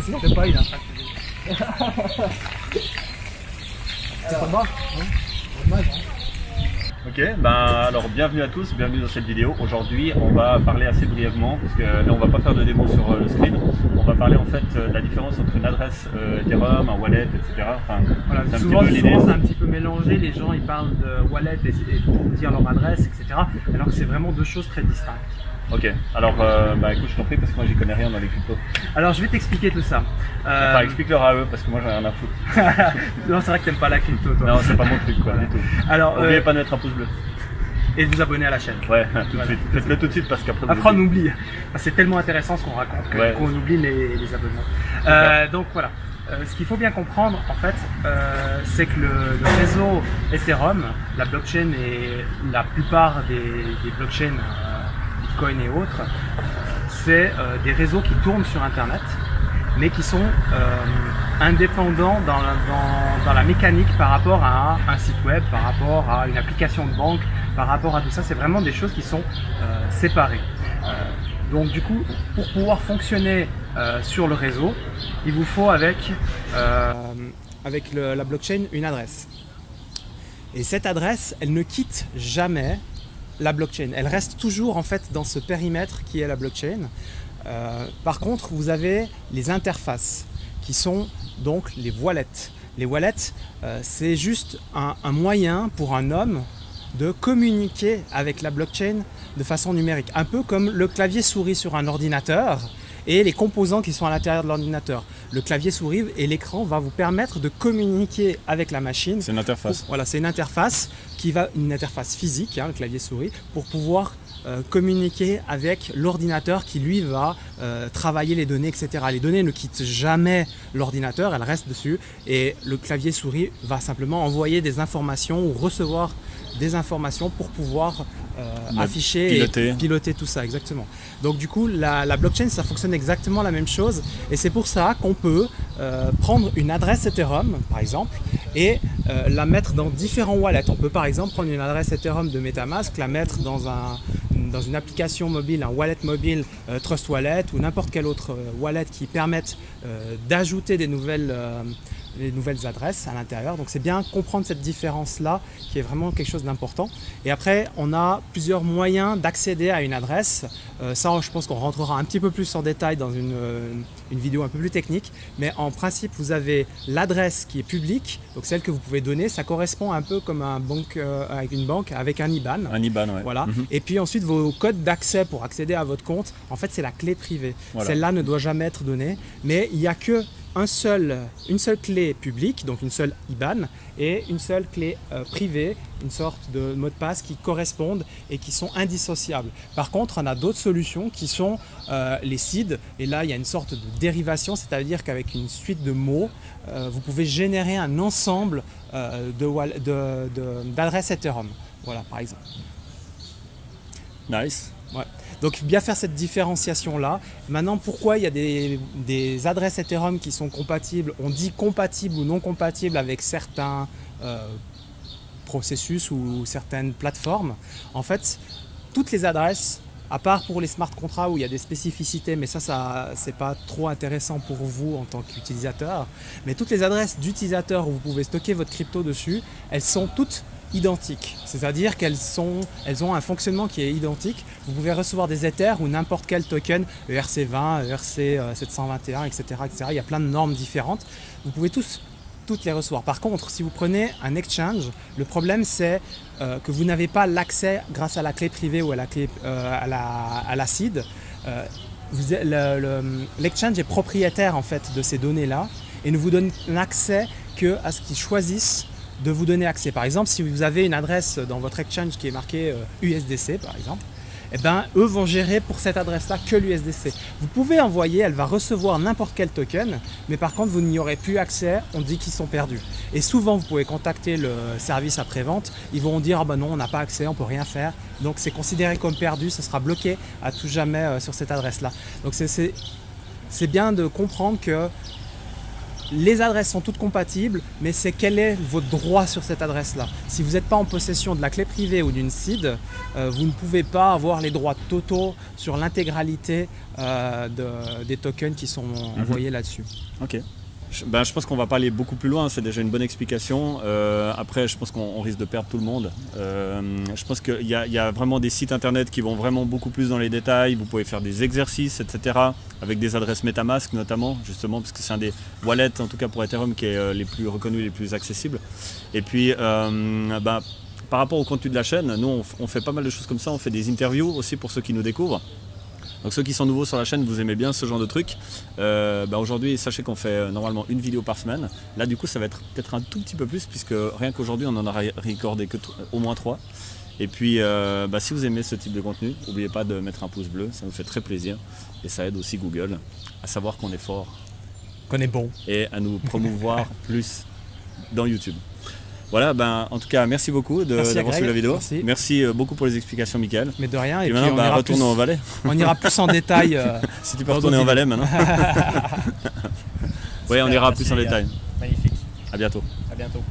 C'était pas, il est en train de c'est pas mort, hein? Dommage, hein? Ok, alors bienvenue à tous, bienvenue dans cette vidéo. Aujourd'hui on va parler assez brièvement, parce que là on va pas faire de démo sur le screen. On va parler en fait de la différence entre une adresse Ethereum, un wallet, etc. Enfin, voilà, c'est souvent c'est un petit peu mélangé, les gens ils parlent de wallet et pour dire leur adresse, etc. Alors que c'est vraiment deux choses très distinctes. Ok, alors écoute, je t'en prie parce que moi j'y connais rien dans les cryptos. Alors je vais t'expliquer tout ça. Enfin, explique-leur à eux parce que moi j'en ai rien à foutre. Non, c'est vrai que t'aimes pas la crypto, toi. Non, c'est pas mon truc, quoi, du tout. Alors, n'oubliez pas de mettre un pouce bleu. Et de vous abonner à la chaîne. Ouais, tout de suite. Faites-le tout de suite parce qu'après on oublie. C'est tellement intéressant ce qu'on raconte qu'on oublie les abonnements. Donc voilà. Ce qu'il faut bien comprendre, en fait, c'est que le réseau Ethereum, la blockchain et la plupart des blockchains Bitcoin et autres, c'est des réseaux qui tournent sur Internet, mais qui sont indépendants dans la mécanique par rapport à un site web, par rapport à une application de banque, par rapport à tout ça. C'est vraiment des choses qui sont séparées. Donc du coup, pour pouvoir fonctionner sur le réseau, il vous faut avec la blockchain une adresse. Et cette adresse, elle ne quitte jamais la blockchain. Elle reste toujours en fait dans ce périmètre qui est la blockchain. Par contre, vous avez les interfaces qui sont donc les wallets. Les wallets, c'est juste un moyen pour un homme de communiquer avec la blockchain de façon numérique. Un peu comme le clavier souris sur un ordinateur et les composants qui sont à l'intérieur de l'ordinateur. Le clavier souris et l'écran va vous permettre de communiquer avec la machine. C'est une interface. Voilà, c'est une interface une interface physique, hein, le clavier souris, pour pouvoir communiquer avec l'ordinateur qui lui va travailler les données, etc. Les données ne quittent jamais l'ordinateur, elles restent dessus et le clavier souris va simplement envoyer des informations ou recevoir des informations pour pouvoir afficher et piloter tout ça, exactement. Donc du coup, la blockchain, ça fonctionne exactement la même chose et c'est pour ça qu'on peut prendre une adresse Ethereum, par exemple, et la mettre dans différents wallets. On peut par exemple prendre une adresse Ethereum de MetaMask, la mettre dans une application mobile, un wallet mobile, Trust Wallet ou n'importe quel autre wallet qui permette d'ajouter des nouvelles adresses à l'intérieur. Donc c'est bien comprendre cette différence-là qui est vraiment quelque chose d'important. Et après, on a plusieurs moyens d'accéder à une adresse. Ça, je pense qu'on rentrera un petit peu plus en détail dans une vidéo un peu plus technique. Mais en principe, vous avez l'adresse qui est publique, donc celle que vous pouvez donner. Ça correspond un peu comme avec une banque avec un IBAN. Un IBAN, ouais. Voilà. Et puis ensuite, vos codes d'accès pour accéder à votre compte, en fait, c'est la clé privée. Voilà. Celle-là ne doit jamais être donnée, mais il n'y a que une seule clé publique, donc une seule IBAN, et une seule clé privée, une sorte de mot de passe qui correspondent et qui sont indissociables. Par contre, on a d'autres solutions qui sont les seeds, et là il y a une sorte de dérivation, c'est-à-dire qu'avec une suite de mots, vous pouvez générer un ensemble d'adresses Ethereum. Voilà, par exemple. Nice. Ouais. Donc bien faire cette différenciation là. Maintenant, pourquoi il y a des adresses Ethereum qui sont compatibles, on dit compatibles ou non compatibles avec certains processus ou certaines plateformes. En fait, toutes les adresses, à part pour les smart contracts où il y a des spécificités, mais ça c'est pas trop intéressant pour vous en tant qu'utilisateur, mais toutes les adresses d'utilisateurs où vous pouvez stocker votre crypto dessus, elles sont toutes identiques, c'est-à-dire qu'elles ont un fonctionnement qui est identique. Vous pouvez recevoir des Ethers ou n'importe quel token, ERC20, ERC721, etc., etc. Il y a plein de normes différentes. Vous pouvez toutes les recevoir. Par contre, si vous prenez un exchange, le problème c'est que vous n'avez pas l'accès grâce à la clé privée ou à la clé à la seed. L'exchange est propriétaire en fait de ces données-là et ne vous donne accès qu'à ce qu'ils choisissent de vous donner accès. Par exemple, si vous avez une adresse dans votre exchange qui est marquée USDC par exemple, eh ben, eux vont gérer pour cette adresse-là que l'USDC. Vous pouvez envoyer, elle va recevoir n'importe quel token, mais par contre, vous n'y aurez plus accès, on dit qu'ils sont perdus. Et souvent, vous pouvez contacter le service après-vente, ils vont dire « Ah ben non, on n'a pas accès, on ne peut rien faire ». Donc, c'est considéré comme perdu, ça sera bloqué à tout jamais sur cette adresse-là. Donc, c'est bien de comprendre que les adresses sont toutes compatibles, mais c'est quel est votre droit sur cette adresse-là. Si vous n'êtes pas en possession de la clé privée ou d'une SID, vous ne pouvez pas avoir les droits totaux sur l'intégralité des tokens qui sont envoyés là-dessus. Ok. Je pense qu'on va pas aller beaucoup plus loin, c'est déjà une bonne explication. Après, je pense qu'on risque de perdre tout le monde. Je pense qu'il y a vraiment des sites internet qui vont vraiment beaucoup plus dans les détails. Vous pouvez faire des exercices, etc. avec des adresses MetaMask notamment, justement, parce que c'est un des wallets, en tout cas pour Ethereum, qui est les plus reconnus, les plus accessibles. Et puis, par rapport au contenu de la chaîne, nous, on fait pas mal de choses comme ça. On fait des interviews aussi pour ceux qui nous découvrent. Donc ceux qui sont nouveaux sur la chaîne, vous aimez bien ce genre de truc. Aujourd'hui, sachez qu'on fait normalement une vidéo par semaine. Là, du coup, ça va être peut-être un tout petit peu plus, puisque rien qu'aujourd'hui, on en a recordé que au moins 3. Et puis, si vous aimez ce type de contenu, n'oubliez pas de mettre un pouce bleu, ça nous fait très plaisir. Et ça aide aussi Google à savoir qu'on est fort. Qu'on est bon. Et à nous promouvoir plus dans YouTube. Voilà, en tout cas, merci beaucoup d'avoir suivi la vidéo. Merci beaucoup pour les explications, Mickaël. Mais de rien. Et puis maintenant, retournons en Valais. On ira plus en détail. Si tu peux retourner en Valais maintenant. Oui, on ira plus en détail. Magnifique. À bientôt. À bientôt.